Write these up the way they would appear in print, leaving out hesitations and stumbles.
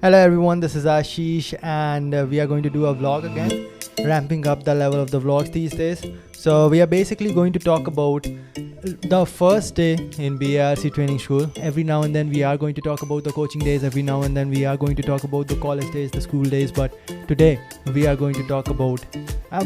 Hello everyone, this is Ashish and we are going to do a vlog again, ramping up the level of the vlogs these days. So we are basically going to talk about the first day in BARC training school. Every now and then we are going to talk about the coaching days, every now and then we are going to talk about the college days, the school days, but today we are going to talk about,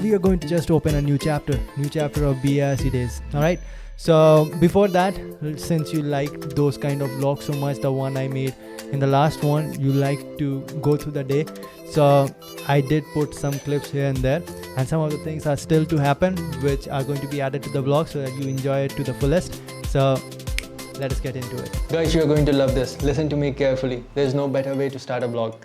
we are going to just open a new chapter of BARC days, alright? So before that, since you liked those kind of vlogs so much, the one I made in the last one, you like to go through the day, so I did put some clips here and there, and some of the things are still to happen which are going to be added to the vlog so that you enjoy it to the fullest. So let us get into it. Guys, you're going to love this. Listen to me carefully. There's no better way to start a vlog.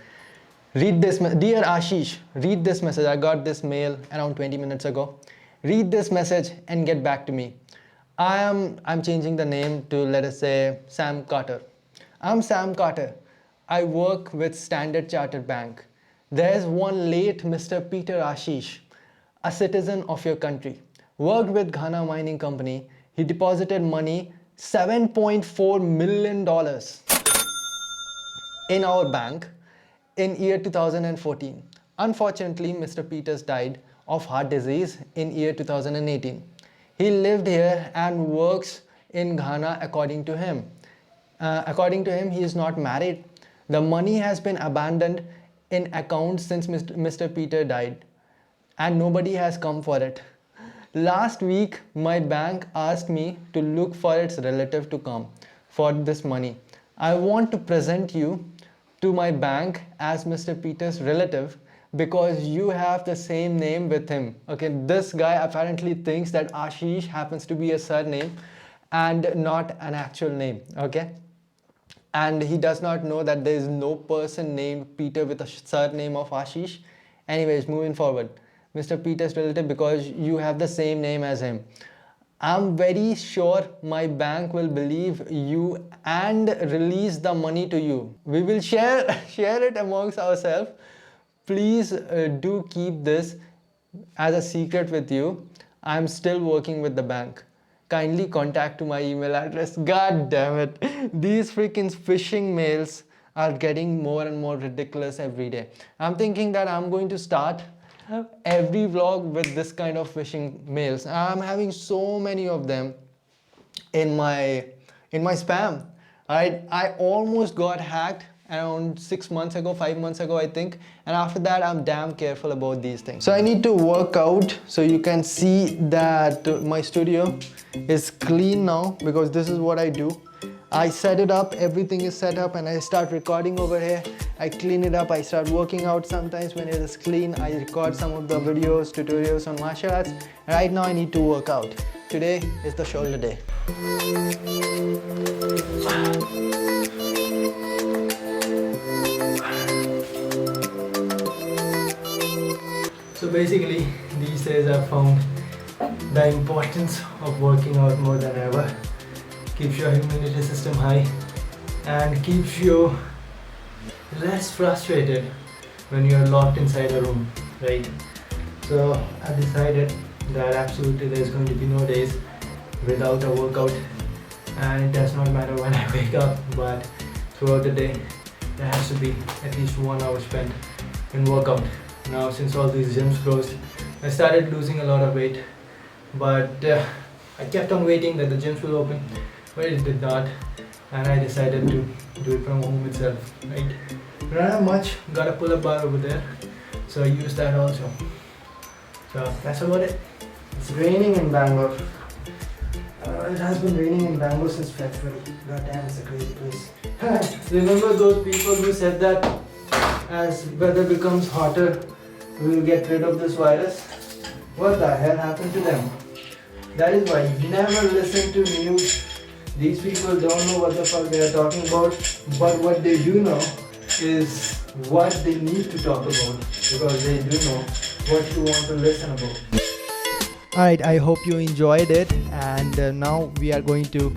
Read this, dear Ashish, read this message. I got this mail around 20 minutes ago. Read this message and get back to me. I'm changing the name to, let us say, Sam Carter. I'm Sam Carter. I work with Standard Chartered Bank. There's one late Mr. Peter Ashish, a citizen of your country. Worked with Ghana Mining Company. He deposited money, $7.4 million in our bank in year 2014. Unfortunately, Mr. Peters died of heart disease in year 2018. He lived here and works in Ghana according to him. He is not married. The money has been abandoned in accounts since Mr. Peter died and nobody has come for it. Last week, my bank asked me to look for its relative to come for this money. I want to present you to my bank as Mr. Peter's relative because you have the same name with him. Okay, this guy apparently thinks that Ashish happens to be a surname and not an actual name. Okay, and he does not know that there is no person named Peter with a surname of Ashish. Anyways, moving forward, Mr. Peter's relative because you have the same name as him. I'm very sure my bank will believe you and release the money to you. We will share it amongst ourselves. Please do keep this as a secret with you. I'm still working with the bank. Kindly contact to my email address. God damn it. These freaking phishing mails are getting more and more ridiculous every day. I'm thinking that I'm going to start every vlog with this kind of phishing mails. I'm having so many of them in my spam. I almost got hacked around 5 months ago I think, and after that I'm damn careful about these things. So I need to work out so you can see that my studio is clean now because this is what I do. I set it up, everything is set up, and I start recording over here. I clean it up, I start working out. Sometimes when it is clean, I record some of the videos, tutorials on martial arts. Right now I need to work out. Today is the shoulder day. So basically, these days I've found the importance of working out more than ever. Keeps your immunity system high and keeps you less frustrated when you're locked inside a room, right? So I decided that absolutely there's going to be no days without a workout, and it does not matter when I wake up, but throughout the day there has to be at least 1 hour spent in workout. Now since all these gyms closed, I started losing a lot of weight, but I kept on waiting that the gyms will open, but it did not, and I decided to do it from home itself, right? I don't have much, got a pull-up bar over there, so I used that also. So that's about it. It's raining in Bangalore. It has been raining in Bangalore since February. God damn, it's a crazy place. Remember those people who said that as weather becomes hotter, we will get rid of this virus? What the hell happened to them? That is why you never listen to news. These people don't know what the fuck they are talking about, but what they do know is what they need to talk about, because they do know what you want to listen about. Alright, I hope you enjoyed it, and now we are going to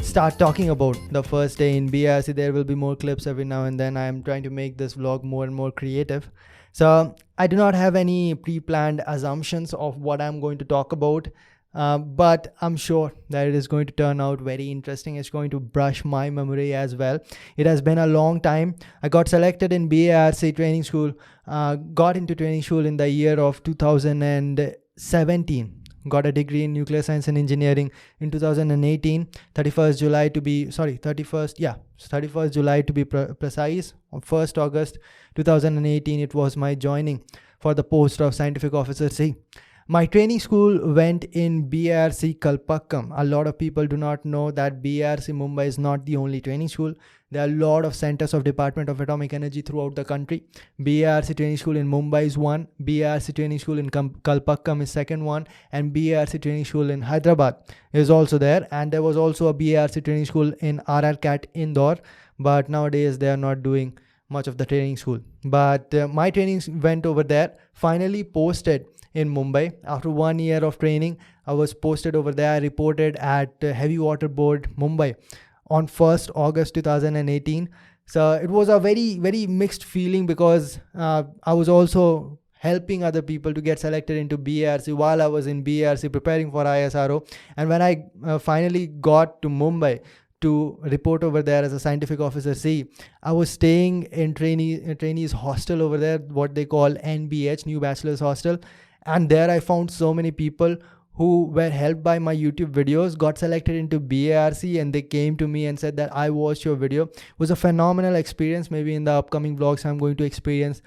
start talking about the first day in BARC. There will be more clips every now and then. I am trying to make this vlog more and more creative. So I do not have any pre-planned assumptions of what I'm going to talk about. but I'm sure that it is going to turn out very interesting. It's going to brush my memory as well. It has been a long time. I got selected in BARC training school, got into training school in the year of 2017. Got a degree in nuclear science and engineering in 2018. 31st July to be, 31st July to be precise. On 1st August 2018, it was my joining for the post of Scientific Officer C. My training school went in BARC Kalpakkam. A lot of people do not know that BARC Mumbai is not the only training school. There are a lot of centers of Department of Atomic Energy throughout the country. BARC training school in Mumbai is one. BARC training school in Kalpakkam is second one. And BARC training school in Hyderabad is also there. And there was also a BARC training school in RR CAT Indore. But nowadays they are not doing much of the training school. But my training went over there. Finally posted in Mumbai. After 1 year of training, I was posted over there. I reported at Heavy Water Board, Mumbai on 1st August 2018. So it was a very, very mixed feeling because I was also helping other people to get selected into BARC while I was in BARC preparing for ISRO. And when I finally got to Mumbai to report over there as a Scientific Officer C, I was staying in trainees hostel over there, what they call NBH, New Bachelor's Hostel. And there I found so many people who were helped by my YouTube videos, got selected into BARC, and they came to me and said that I watched your video. It was a phenomenal experience. Maybe in the upcoming vlogs, I'm going to express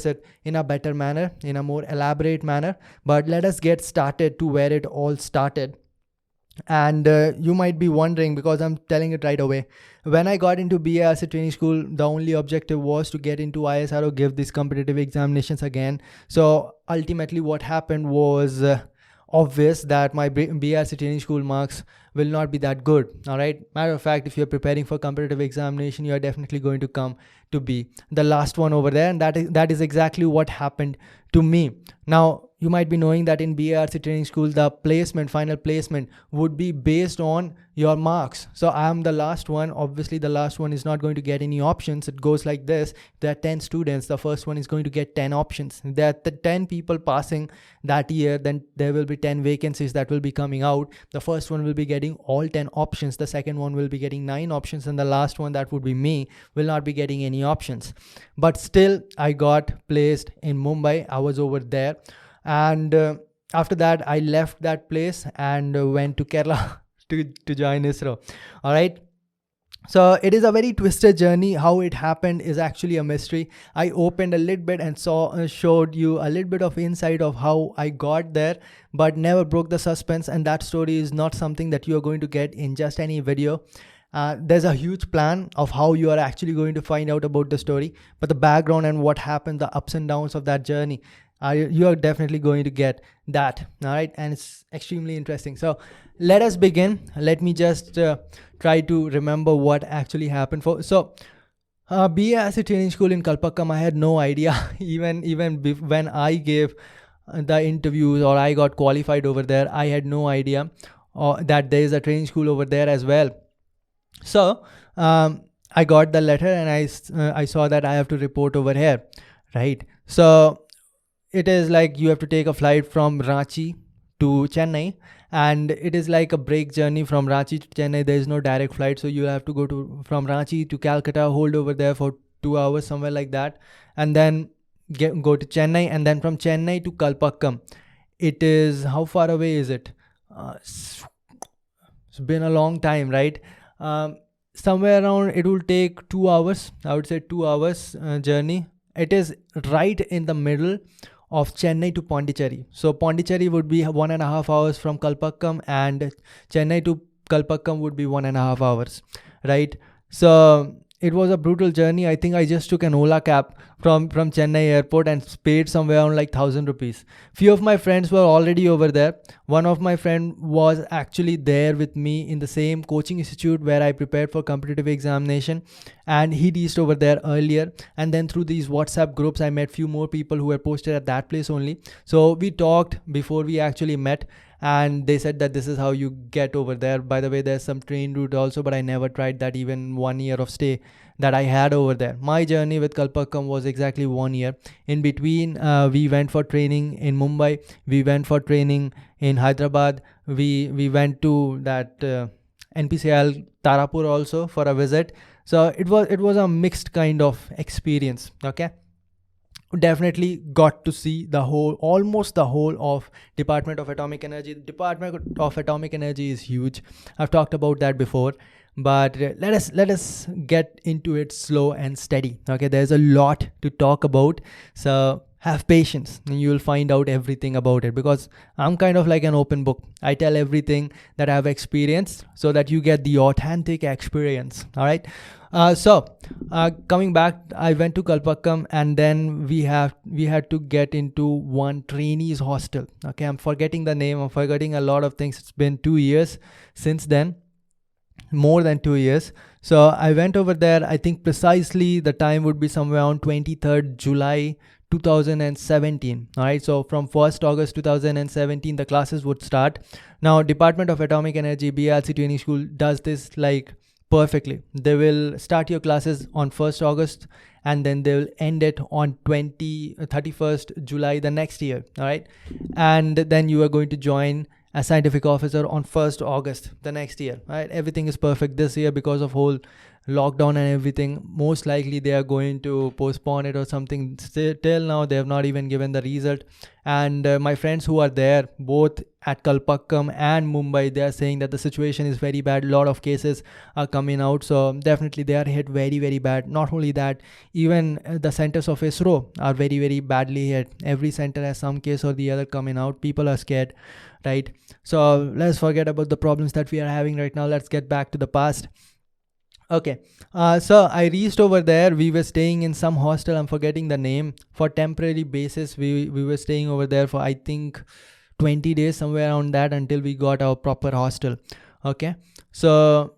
it in a better manner, in a more elaborate manner. But let us get started to where it all started. And you might be wondering, because I'm telling it right away, when I got into BARC training school, the only objective was to get into ISRO, give these competitive examinations again. So ultimately what happened was obvious that my BARC training school marks will not be that good. All right. Matter of fact, if you're preparing for competitive examination, you are definitely going to come to be the last one over there. And that is exactly what happened to me. Now, you might be knowing that in BARC training school, the final placement would be based on your marks. So I am the last one. Obviously, the last one is not going to get any options. It goes like this. There are 10 students. The first one is going to get 10 options. There are the 10 people passing that year. Then there will be 10 vacancies that will be coming out. The first one will be getting all 10 options. The second one will be getting 9 options. And the last one, that would be me, will not be getting any options. But still, I got placed in Mumbai. I was over there. And after that, I left that place and went to Kerala to join ISRO. All right. So it is a very twisted journey. How it happened is actually a mystery. I opened a little bit and showed you a little bit of insight of how I got there, but never broke the suspense. And that story is not something that you are going to get in just any video. There's a huge plan of how you are actually going to find out about the story, but the background and what happened, the ups and downs of that journey, you are definitely going to get that. All right. And it's extremely interesting. So let us begin. Let me just try to remember what actually happened. BARC training school in Kalpakkam, I had no idea. even when I gave the interviews or I got qualified over there, I had no idea that there is a training school over there as well. So I got the letter and I saw that I have to report over here, right? So it is like you have to take a flight from Ranchi to Chennai, and it is like a break journey from Ranchi to Chennai. There is no direct flight, so you have to go from Ranchi to Calcutta, hold over there for 2 hours, somewhere like that, and then go to Chennai, and then from Chennai to Kalpakkam. It is, how far away is it? It's been a long time, right? Somewhere around, it will take 2 hours. I would say 2 hours journey. It is right in the middle of Chennai to Pondicherry. So Pondicherry would be 1.5 hours from Kalpakkam, and Chennai to Kalpakkam would be 1.5 hours, right? So it was a brutal journey. I think I just took an Ola cab from Chennai airport and paid somewhere around like 1,000 rupees. Few of my friends were already over there. One of my friend was actually there with me in the same coaching institute where I prepared for competitive examination, and he reached over there earlier. And then through these WhatsApp groups, I met few more people who were posted at that place only. So we talked before we actually met, and they said that this is how you get over there. By the way, there's some train route also, but I never tried that. Even 1 year of stay that I had over there. My journey with Kalpakkam was exactly 1 year. In between, we went for training in Mumbai, we went for training in Hyderabad, we went to that NPCL Tarapur also for a visit. So it was a mixed kind of experience. Okay, definitely got to see the whole, almost the whole of Department of Atomic Energy. The Department of Atomic Energy is huge. I've talked about that before, but let us get into it slow and steady. Okay, there's a lot to talk about, so have patience and you'll find out everything about it, because I'm kind of like an open book. I tell everything that I've experienced so that you get the authentic experience. All right. Coming back, I went to Kalpakkam, and then we had to get into one trainees hostel. Okay, I'm forgetting the name, I'm forgetting a lot of things. It's been 2 years since then, more than 2 years. So I went over there. I think precisely the time would be somewhere around 23rd July 2017. All right, so from 1st August 2017 the classes would start. Now Department of Atomic Energy, BRC Training School, does this like perfectly. They will start your classes on 1st August and then they will end it on 31st July the next year. All right, and then you are going to join as scientific officer on 1st August the next year. Right, everything is perfect. This year, because of whole lockdown and everything, most likely they are going to postpone it or something. Till now they have not even given the result. And my friends who are there both at Kalpakkam and Mumbai, they are saying that the situation is very bad. A lot of cases are coming out, so definitely they are hit very, very bad. Not only that, even the centers of ISRO are very, very badly hit. Every center has some case or the other coming out. People are scared, right? So let's forget about the problems that we are having right now. Let's get back to the past. Okay, so I reached over there. We were staying in some hostel, I'm forgetting the name, for temporary basis. We were staying over there for I think 20 days, somewhere around that, until we got our proper hostel. Okay, so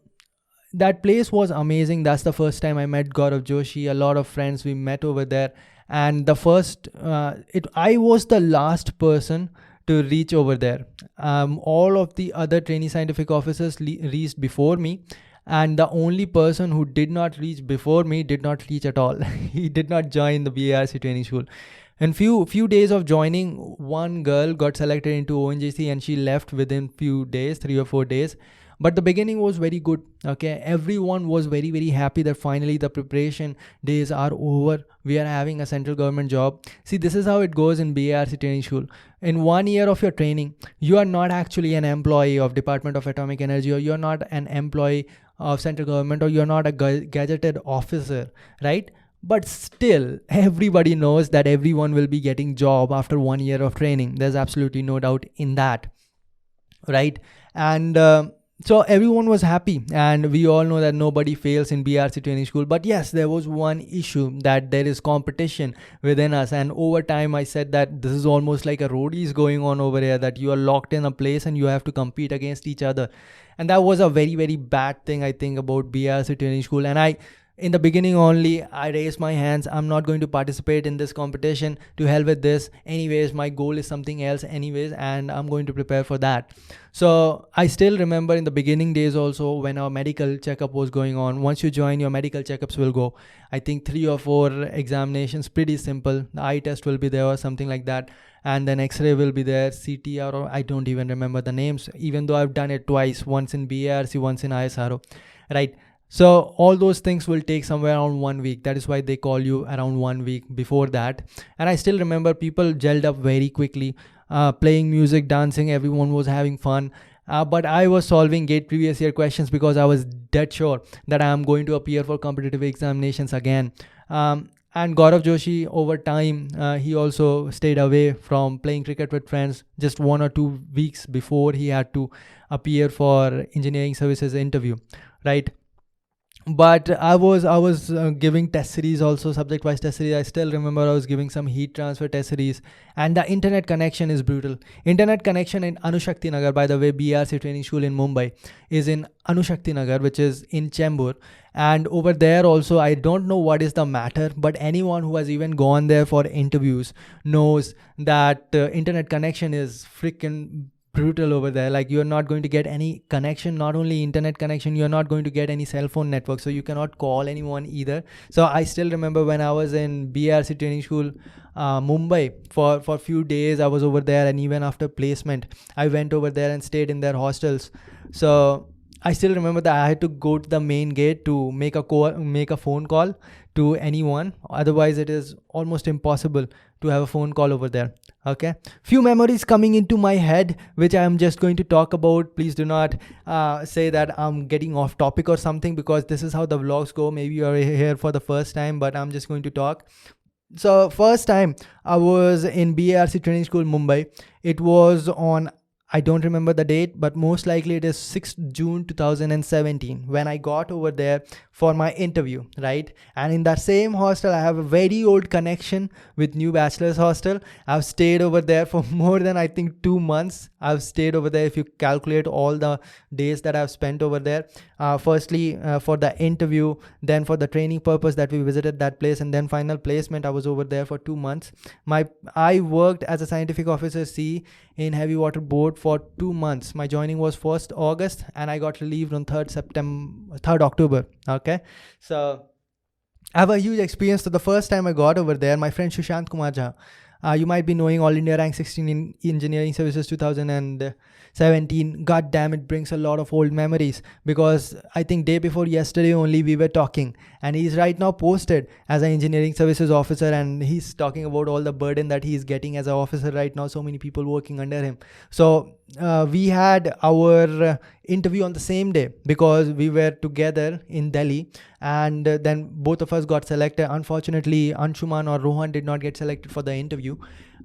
that place was amazing. That's the first time I met Gaurav Joshi. A lot of friends we met over there, and the first I was the last person to reach over there. All of the other trainee scientific officers reached before me, and the only person who did not reach before me did not reach at all. He did not join the BARC training school. In few days of joining, one girl got selected into ONGC and she left within few days, 3 or 4 days. But the beginning was very good. Okay, everyone was very, very happy that finally the preparation days are over. We are having a central government job. See, this is how it goes in BARC training school. In 1 year of your training, you are not actually an employee of Department of Atomic Energy, or you're not an employee of central government, or you're not a gazetted officer, right? But still, everybody knows that everyone will be getting job after 1 year of training. There's absolutely no doubt in that, right? And so everyone was happy, and we all know that nobody fails in BRC training school. But yes, there was one issue, that there is competition within us. And over time, I said that this is almost like a roadies going on over here, that you are locked in a place and you have to compete against each other. And that was a very, very bad thing, I think, about BRC training school. And in the beginning only, I raised my hands. I'm not going to participate in this competition. To hell with this. Anyways, my goal is something else anyways, and I'm going to prepare for that. So I still remember in the beginning days also, when our medical checkup was going on. Once you join, your medical checkups will go, I think 3 or 4 examinations, pretty simple. The eye test will be there or something like that. And then X-ray will be there, CT, or I don't even remember the names, even though I've done it twice, once in BARC, once in ISRO, right? So all those things will take somewhere around 1 week. That is why they call you around 1 week before that. And I still remember people gelled up very quickly, playing music, dancing, everyone was having fun. But I was solving GATE previous year questions because I was dead sure that I am going to appear for competitive examinations again. And Gaurav Joshi, over time, he also stayed away from playing cricket with friends. Just 1 or 2 weeks before he had to appear for engineering services interview, right? But I was giving test series also, subject wise test series. I still remember I was giving some heat transfer test series, and the internet connection is brutal. Internet connection in Anushakti Nagar, by the way, BRC training school in Mumbai is in Anushakti Nagar, which is in Chembur. And over there also, I don't know what is the matter, but anyone who has even gone there for interviews knows that internet connection is freaking brutal over there. Like, you're not going to get any connection, not only internet connection, you're not going to get any cell phone network, so you cannot call anyone either. So I still remember when I was in BRC training school, Mumbai, for a few days I was over there, and even after placement I went over there and stayed in their hostels. So I still remember that I had to go to the main gate to make a phone call to anyone. Otherwise, it is almost impossible to have a phone call over there. Okay, few memories coming into my head, which I am just going to talk about. Please do not say that I'm getting off topic or something, because this is how the vlogs go. Maybe you're here for the first time, but I'm just going to talk. So first time I was in BARC training school, Mumbai. It was on, I don't remember the date, but most likely it is 6th June 2017 when I got over there for my interview, right? And in that same hostel, I have a very old connection with New Bachelors Hostel. I've stayed over there for more than, I think, 2 months. I've stayed over there if you calculate all the days that I've spent over there. Firstly, for the interview, then for the training purpose that we visited that place, and then final placement, I was over there for 2 months. I worked as a scientific officer C in heavy water board for 2 months. My joining was 1st August and I got relieved on 3rd October. Okay, so I have a huge experience. So the first time I got over there, my friend Shushant Kumar Jha, you might be knowing, All India Rank 16 in Engineering Services 2017. God damn, it brings a lot of old memories, because I think day before yesterday only we were talking, and he's right now posted as an engineering services officer, and he's talking about all the burden that he's getting as an officer right now, so many people working under him. So we had our interview on the same day because we were together in Delhi, and then both of us got selected. Unfortunately, Anshuman or Rohan did not get selected for the interview,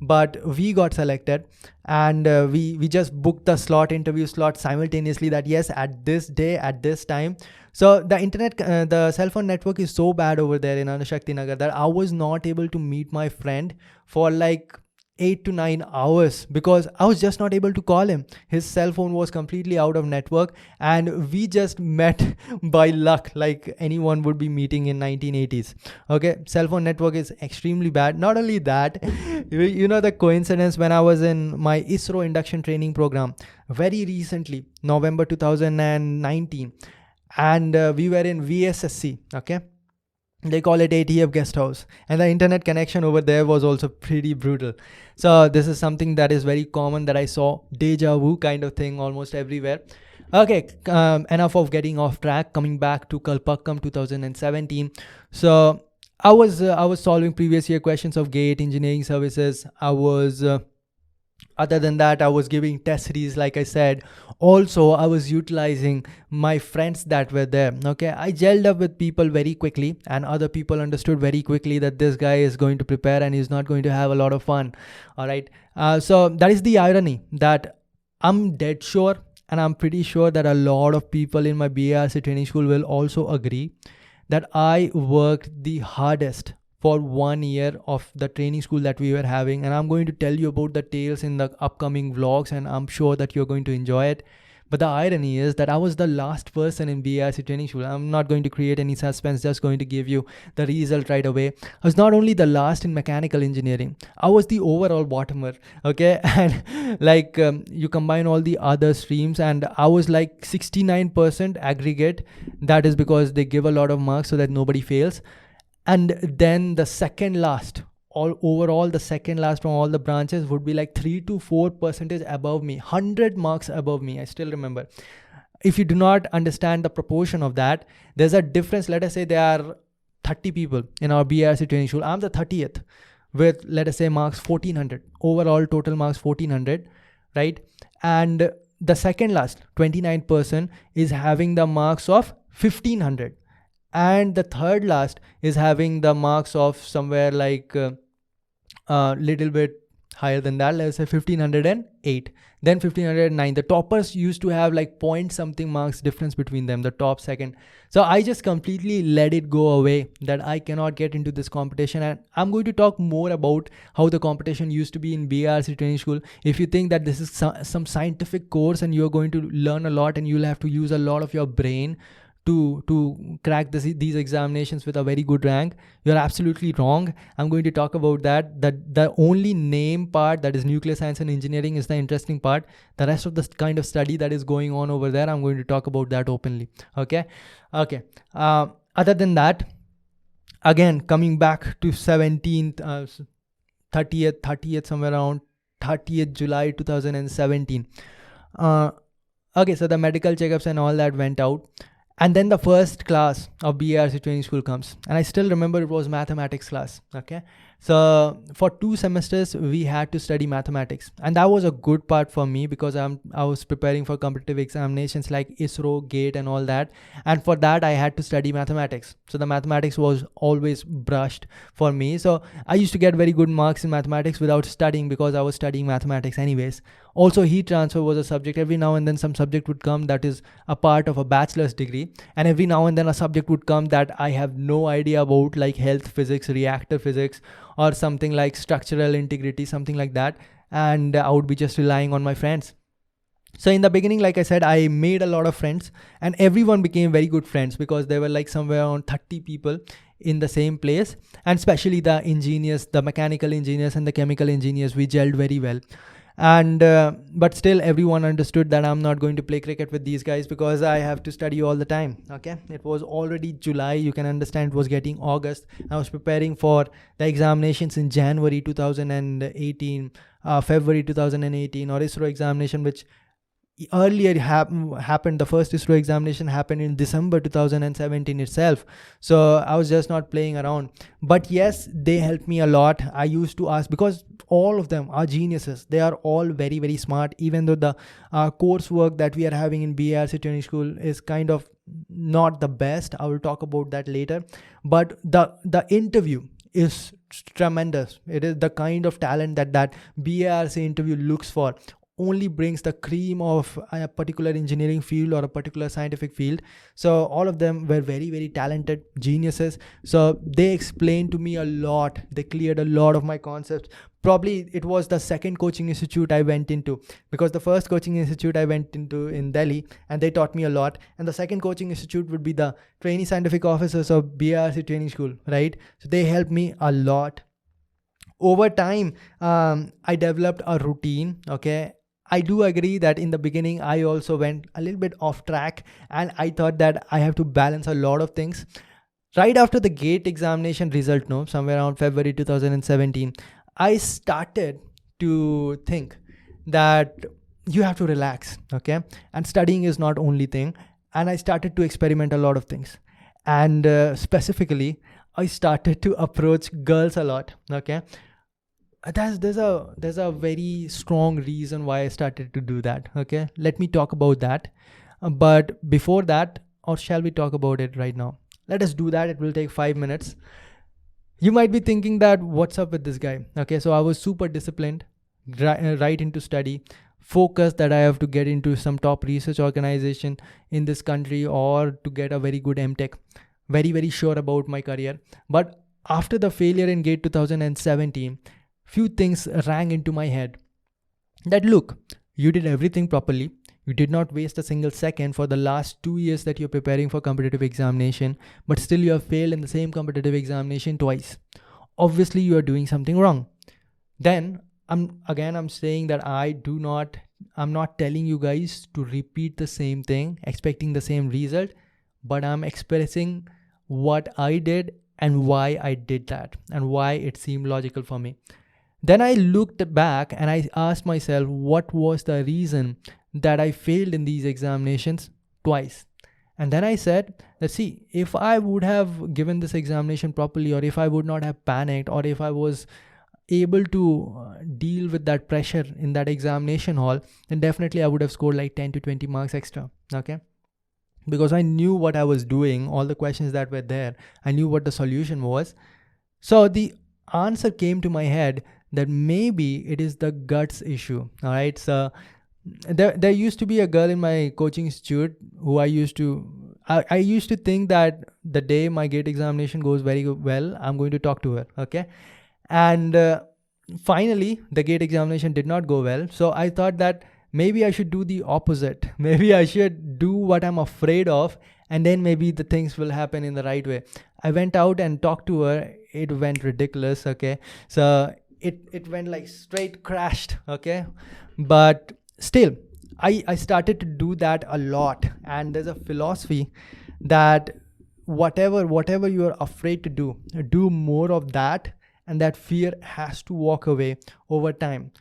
but we got selected, and we just booked the interview slot simultaneously, that yes, at this day, at this time. So the internet, the cell phone network is so bad over there in Anushakti Nagar that I was not able to meet my friend for like 8 to 9 hours, because I was just not able to call him. His cell phone was completely out of network, and we just met by luck, like anyone would be meeting in 1980s. Okay, cell phone network is extremely bad. Not only that, you know the coincidence, when I was in my ISRO induction training program very recently, November 2019, and we were in VSSC. Okay, they call it ATF guest house, and the internet connection over there was also pretty brutal. So this is something that is very common, that I saw deja vu kind of thing almost everywhere. Okay, enough of getting off track. Coming back to Kalpakkam 2017. So I was solving previous year questions of GATE engineering services. I was other than that, I was giving test series, like I said. Also, I was utilizing my friends that were there. Okay, I gelled up with people very quickly, and other people understood very quickly that this guy is going to prepare and he's not going to have a lot of fun. All right, so that is the irony, that I'm dead sure, and I'm pretty sure that a lot of people in my BARC training school will also agree, that I worked the hardest for 1 year of the training school that we were having. And I'm going to tell you about the tales in the upcoming vlogs, and I'm sure that you're going to enjoy it. But the irony is that I was the last person in BARC training school. I'm not going to create any suspense, just going to give you the result right away. I was not only the last in mechanical engineering, I was the overall bottomer. Okay, and like you combine all the other streams, and I was like 69% aggregate. That is because they give a lot of marks so that nobody fails. And then the second last, overall the second last from all the branches would be like 3 to 4% above me, 100 marks above me. I still remember. If you do not understand the proportion of that, there's a difference. Let us say there are 30 people in our BARC training school. I'm the 30th with, let us say, marks 1400. Overall total marks 1400, right? And the second last, 29%, is having the marks of 1500. And the third last is having the marks of somewhere like little bit higher than that, let's say 1508, then 1509. The toppers used to have like point something marks difference between them, the top second. So I just completely let it go away, that I cannot get into this competition. And I'm going to talk more about how the competition used to be in BARC training school. If you think that this is some scientific course and you're going to learn a lot and you'll have to use a lot of your brain, to crack these examinations with a very good rank. You're absolutely wrong. I'm going to talk about that. The only name part, that is nuclear science and engineering, is the interesting part. The rest of the kind of study that is going on over there, I'm going to talk about that openly. Okay. Other than that, again, coming back to 17th, 30th, somewhere around 30th July 2017. Okay, so the medical checkups and all that went out. And then the first class of BARC training school comes. And I still remember it was mathematics class. Okay. So for 2 semesters, we had to study mathematics. And that was a good part for me because I was preparing for competitive examinations like ISRO, GATE and all that. And for that, I had to study mathematics. So the mathematics was always brushed for me. So I used to get very good marks in mathematics without studying because I was studying mathematics anyways. Also, heat transfer was a subject. Every now and then some subject would come that is a part of a bachelor's degree. And every now and then a subject would come that I have no idea about, like health physics, reactor physics, or something like structural integrity, something like that. And I would be just relying on my friends. So in the beginning, like I said, I made a lot of friends and everyone became very good friends because there were like somewhere around 30 people in the same place. And especially the engineers, the mechanical engineers and the chemical engineers, we gelled very well. And but still everyone understood that I'm not going to play cricket with these guys because I have to study all the time. Okay, it was already July, you can understand. It was getting August. I was preparing for the examinations in January 2018, February 2018, or ISRO examination, which earlier happened. The first ISRO examination happened in December 2017 itself. So I was just not playing around. But yes, they helped me a lot. I used to ask because all of them are geniuses. They are all very, very smart. Even though the coursework that we are having in BARC training school is kind of not the best. I will talk about that later. But the interview is tremendous. It is the kind of talent that BARC interview looks for. Only brings the cream of a particular engineering field or a particular scientific field. So all of them were very, very talented geniuses. So they explained to me a lot. They cleared a lot of my concepts. Probably it was the second coaching institute I went into, because the first coaching institute I went into in Delhi and they taught me a lot. And the second coaching institute would be the trainee scientific officers of BARC training school, right? So they helped me a lot. Over time, I developed a routine. Okay. I do agree that in the beginning, I also went a little bit off track and I thought that I have to balance a lot of things. Right after the GATE examination result, somewhere around February 2017, I started to think that you have to relax, okay? And studying is not only thing. And I started to experiment a lot of things. And specifically, I started to approach girls a lot, okay? There's a very strong reason why I started to do that. Okay, let me talk about that. But before that, or shall we talk about it right now? Let us do that. It will take 5 minutes. You might be thinking that what's up with this guy? Okay, so I was super disciplined, right into study, focused that I have to get into some top research organization in this country or to get a very good MTech. Very, very sure about my career. But after the failure in GATE 2017, few things rang into my head that look, you did everything properly. You did not waste a single second for the last 2 years that you're preparing for competitive examination, but still you have failed in the same competitive examination twice. Obviously, you are doing something wrong. Then I'm saying that I'm not telling you guys to repeat the same thing, expecting the same result, but I'm expressing what I did and why I did that and why it seemed logical for me. Then I looked back and I asked myself, what was the reason that I failed in these examinations twice? And then I said, let's see, if I would have given this examination properly, or if I would not have panicked, or if I was able to deal with that pressure in that examination hall, then definitely I would have scored like 10 to 20 marks extra. Okay. Because I knew what I was doing, all the questions that were there, I knew what the solution was. So the answer came to my head that maybe it is the guts issue. All right. So there used to be a girl in my coaching institute who I used to think that the day my GATE examination goes very well, I'm going to talk to her. Okay. And finally, the GATE examination did not go well. So I thought that maybe I should do the opposite. Maybe I should do what I'm afraid of and then maybe the things will happen in the right way. I went out and talked to her. It went ridiculous. Okay, so it went like straight crashed. Okay, but still I started to do that a lot. And there's a philosophy that whatever you are afraid to do more of that, and that fear has to walk away over time.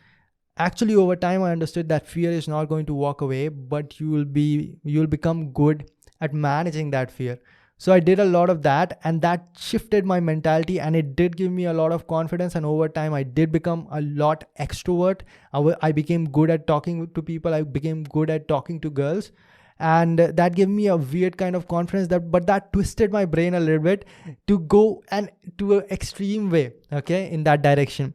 Actually, over time I understood that fear is not going to walk away, but you'll become good at managing that fear. So I did a lot of that, and that shifted my mentality, and it did give me a lot of confidence. And over time I did become a lot extrovert. I became good at talking to people. I became good at talking to girls, and that gave me a weird kind of confidence, that twisted my brain a little bit to go and to an extreme way, okay, in that direction.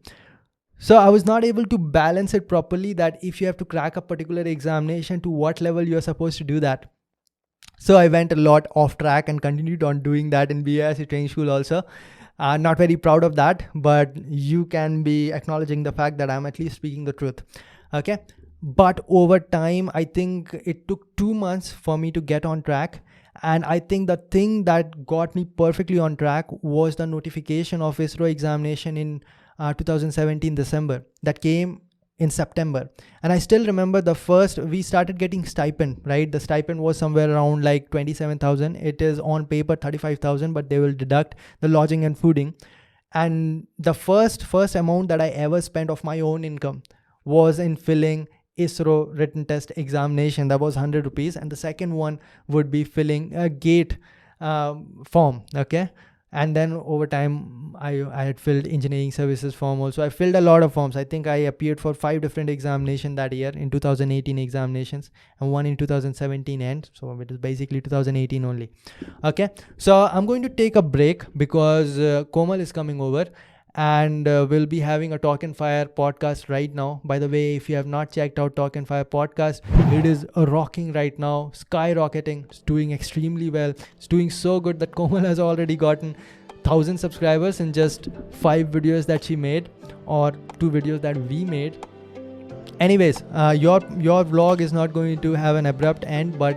So I was not able to balance it properly, that if you have to crack a particular examination, to what level you're supposed to do that. So I went a lot off track and continued on doing that in BIRC training school also. Not very proud of that, but you can be acknowledging the fact that I'm at least speaking the truth. Okay. But over time, I think it took 2 months for me to get on track. And I think the thing that got me perfectly on track was the notification of ISRO examination in 2017 December that came in September. And I still remember we started getting stipend, right? The stipend was somewhere around like 27,000. It is on paper 35,000, but they will deduct the lodging and fooding. And the first amount that I ever spent of my own income was in filling ISRO written test examination. That was 100 rupees. And the second one would be filling a GATE form. Okay. And then over time, I had filled engineering services form also. I filled a lot of forms. I think I appeared for 5 different examinations that year in 2018 examinations, and one in 2017 end. So it is basically 2018 only. Okay. So I'm going to take a break because Komal is coming over, and we'll be having a Talk and Fire podcast right now. By the way, if you have not checked out Talk and Fire podcast, it is rocking right now, skyrocketing. It's doing extremely well. It's doing so good that Komal has already gotten 1,000 subscribers in just 5 videos that she made, or 2 videos that we made. Anyways, your vlog is not going to have an abrupt end, but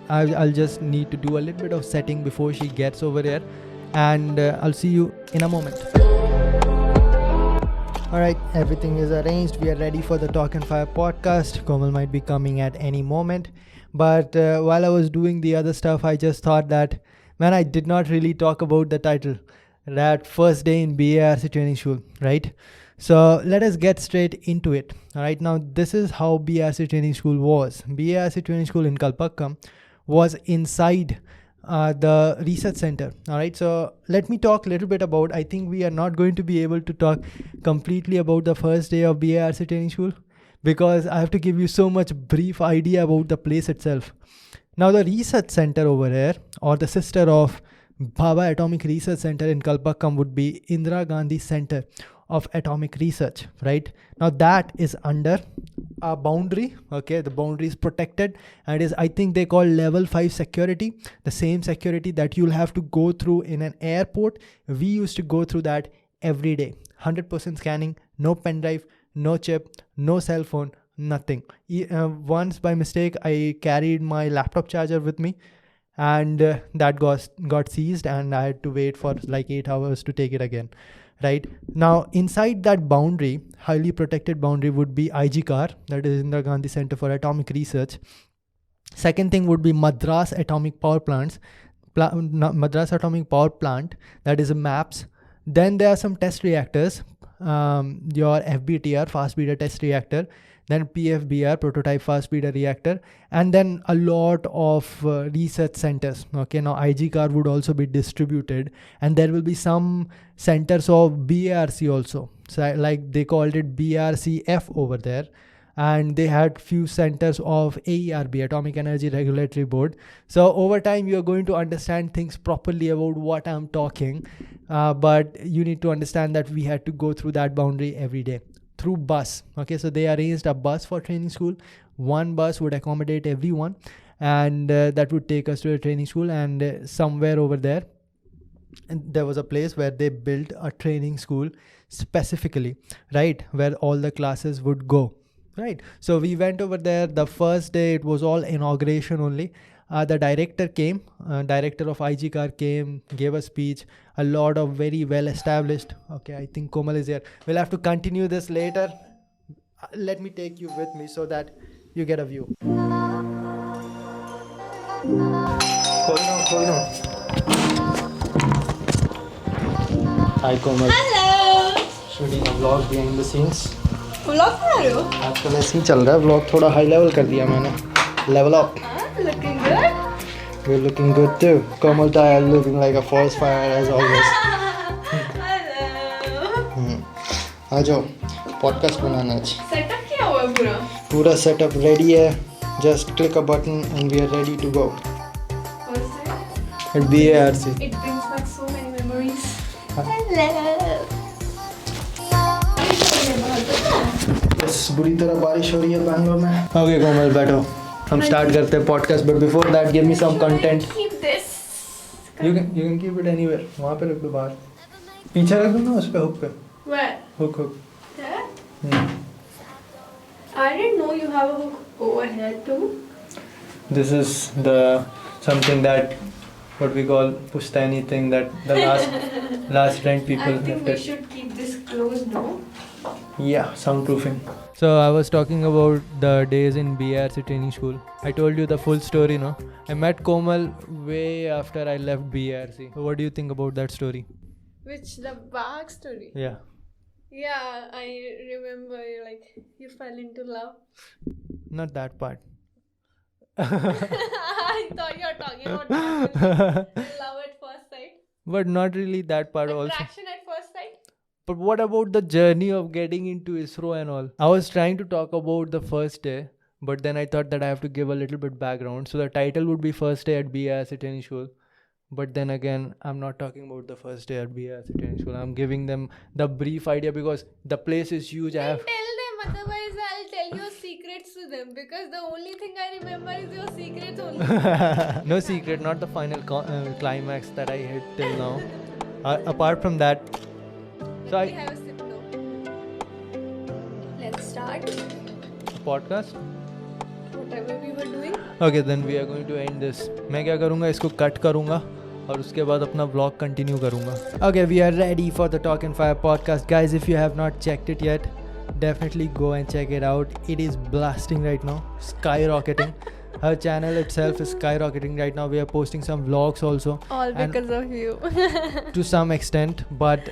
I'll just need to do a little bit of setting before she gets over here, and I'll see you in a moment. Alright, everything is arranged. We are ready for the Talk and Fire podcast. Komal might be coming at any moment. But while I was doing the other stuff, I just thought that, man, I did not really talk about the title. That first day in BIRC training school, right? So let us get straight into it. Alright, now this is how BIRC training school was. BIRC training school in Kalpakkam was inside the research center. All right, so let me talk a little bit about, I think we are not going to be able to talk completely about the first day of BIRC training school, because I have to give you so much brief idea about the place itself. Now the research center over here, or the sister of Bhabha Atomic Research Center in Kalpakkam, would be Indira Gandhi Center of Atomic Research, right? Now that is under a boundary. Okay, the boundary is protected, and is, I think they call level 5 security, the same security that you'll have to go through in an airport. We used to go through that every day. 100% scanning, no pen drive, no chip, no cell phone, nothing. Once by mistake I carried my laptop charger with me, and that got seized, and I had to wait for like 8 hours to take it again. Right now, inside that boundary, highly protected boundary, would be IGCAR, that is Indira Gandhi Center for Atomic Research. Second thing would be Madras Atomic Power Plants, Madras Atomic Power Plant, that is MAPS. Then there are some test reactors, your FBTR, fast breeder test reactor, then PFBR, prototype fast breeder reactor, and then a lot of research centers. Okay, now IGCAR would also be distributed, and there will be some centers of BIRC also. So like they called it BRCF over there, and they had few centers of AERB, Atomic Energy Regulatory Board. So over time you're going to understand things properly about what I'm talking, but you need to understand that we had to go through that boundary every day through bus. Okay, so they arranged a bus for training school. One bus would accommodate everyone, and that would take us to a training school. And somewhere over there, and there was a place where they built a training school specifically, right, where all the classes would go. Right, so we went over there. The first day it was all inauguration only. the director of IG Car came, gave a speech, a lot of very well established. Okay, I think Komal is here. We'll have to continue this later. Let me take you with me so that you get a view. Hi Komal. Hello Shooting a vlog behind the scenes. Vlog बना रहे हो आजकल ऐसे ही चल रहा है vlog, थोड़ा high level कर दिया मैंने. Level up. Looking good You're looking good too. Komal Taya looking like a forest fire as always. Hello आ जाओ, पॉडकास्ट बनाना आज. सेटअप किया हुआ है पूरा पूरा सेटअप रेडी है. Just click a button and we are ready to go. At BARC. It brings back so many memories. Hello बस बुरी तरह बारिश हो रही है बैंगलोर में. ओके कोमल बैठो, हम स्टार्ट करते हैं podcast. But before that give me some content. Keep this. You can keep it anywhere. वहाँ पे रख दो, बाहर पीछे रख दो ना, उस पे हुक पे. Where? Hook. There? I didn't know you have a hook over here too. This is the something that what we call Pustani thing, that the last rent people I think left we it. should keep this closed, no? Yeah, soundproofing. So I was talking about the days in BRC training school. I told you the full story, no? I met Komal way after I left BRC. So what do you think about that story? Which the back story? Yeah. Yeah, I remember like you fell into love. Not that part. I thought you were talking about love at first sight. But not really that part also. Attraction at first sight. But what about the journey of getting into ISRO and all? I was trying to talk about the first day, but then I thought that I have to give a little bit background. So the title would be First Day at BRC Training School. But then again, I'm not talking about the first day at BRC Training School. I'm giving them the brief idea because the place is huge. I Then have... tell them, otherwise I'll tell your secrets to them because the only thing I remember is your secrets only. No secret, not the final climax that I hit till now. Apart from that, so Let me have a sip now. Let's start. podcast. Whatever we were doing. Okay, then we are going to end this. मैं क्या करूँगा, इसको cut करूँगा और उसके बाद अपना vlog continue करूँगा. Okay, we are ready for the Talk and Fire podcast. Guys, if you have not checked it yet, definitely go and check it out. It is blasting right now, skyrocketing. Her channel itself is skyrocketing right now. We are posting some vlogs also. All And because of you. to some extent, but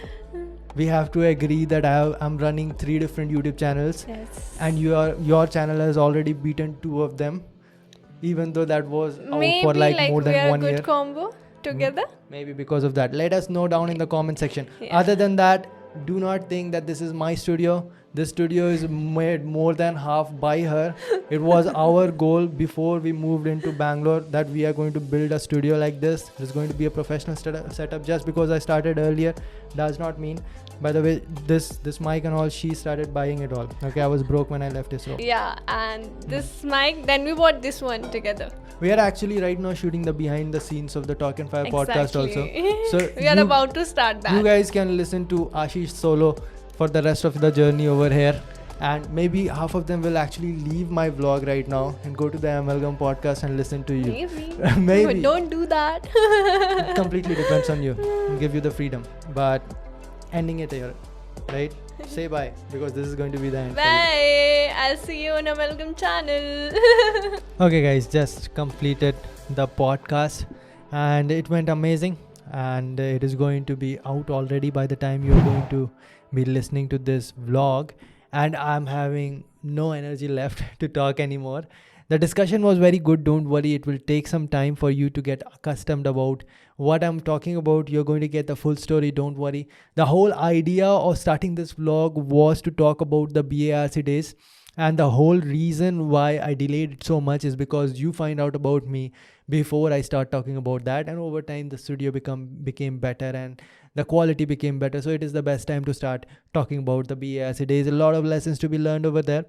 we have to agree that I'm running 3 different YouTube channels. Yes. And your channel has already beaten 2 of them, even though that was out Maybe for like more we than are 1 good year. combo together. Maybe because of that. Let us know down in the comment section. Yeah. Other than that, do not think that this is my studio. This studio is made more than half by her. It was our goal before we moved into Bangalore that we are going to build a studio like this. It's going to be a professional setup. Just because I started earlier does not mean. By the way, this mic and all, she started buying it all. Okay, I was broke when I left ISRO. Yeah, and this mic, then we bought this one together. We are actually right now shooting the behind the scenes of the Talk and Fire podcast also. So we are about to start that. You guys can listen to Ashish solo for the rest of the journey over here. And maybe half of them will actually leave my vlog right now and go to the Amalgam podcast and listen to you. Maybe. Maybe. But don't do that. It completely depends on you. We'll give you the freedom. But ending it here, right? Say bye because this is going to be the end. Bye. I'll see you on Amalgam channel. Okay guys, just completed the podcast and it went amazing, and it is going to be out already by the time you're going to be listening to this vlog, and I'm having no energy left to talk anymore. The discussion was very good. Don't worry, it will take some time for you to get accustomed about what I'm talking about. You're going to get the full story, don't worry. The whole idea of starting this vlog was to talk about the BARC days, and the whole reason why I delayed it so much is because you find out about me before I start talking about that, and over time the studio became better and the quality became better. So it is the best time to start talking about the BARC days. A lot of lessons to be learned over there.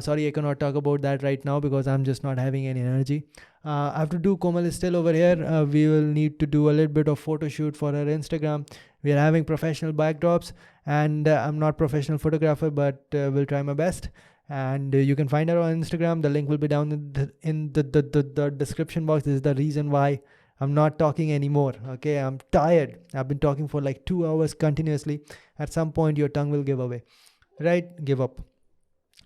Sorry, I cannot talk about that right now because I'm just not having any energy. I have to do, Komal is still over here. We will need to do a little bit of photo shoot for her Instagram. We are having professional backdrops, and I'm not professional photographer, but will try my best. And you can find her on Instagram. The link will be down in the description box. This is the reason why I'm not talking anymore. Okay, I'm tired. I've been talking for like 2 hours continuously. At some point your tongue will give away, right? Give up.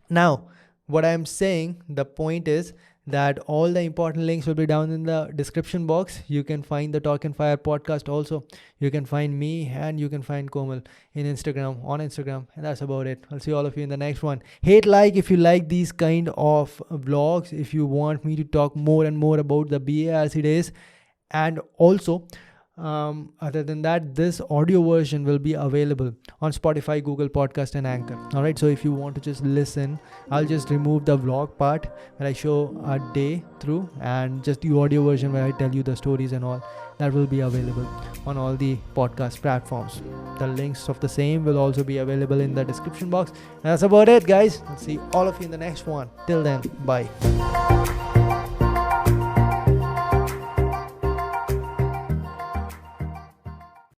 Now what I'm saying, the point is that all the important links will be down in the description box. You can find the Talk and Fire podcast also. You can find me and you can find Komal on Instagram, and that's about it. I'll see all of you in the next one. Hit like if you like these kind of vlogs, if you want me to talk more and more about the BARC days. And also other than that, this audio version will be available on Spotify, Google Podcast and Anchor. Alright, so if you want to just listen, I'll just remove the vlog part where I show a day through, and just the audio version where I tell you the stories and all. That will be available on all the podcast platforms. The links of the same will also be available in the description box. And that's about it, guys. I'll see all of you in the next one. Till then, bye.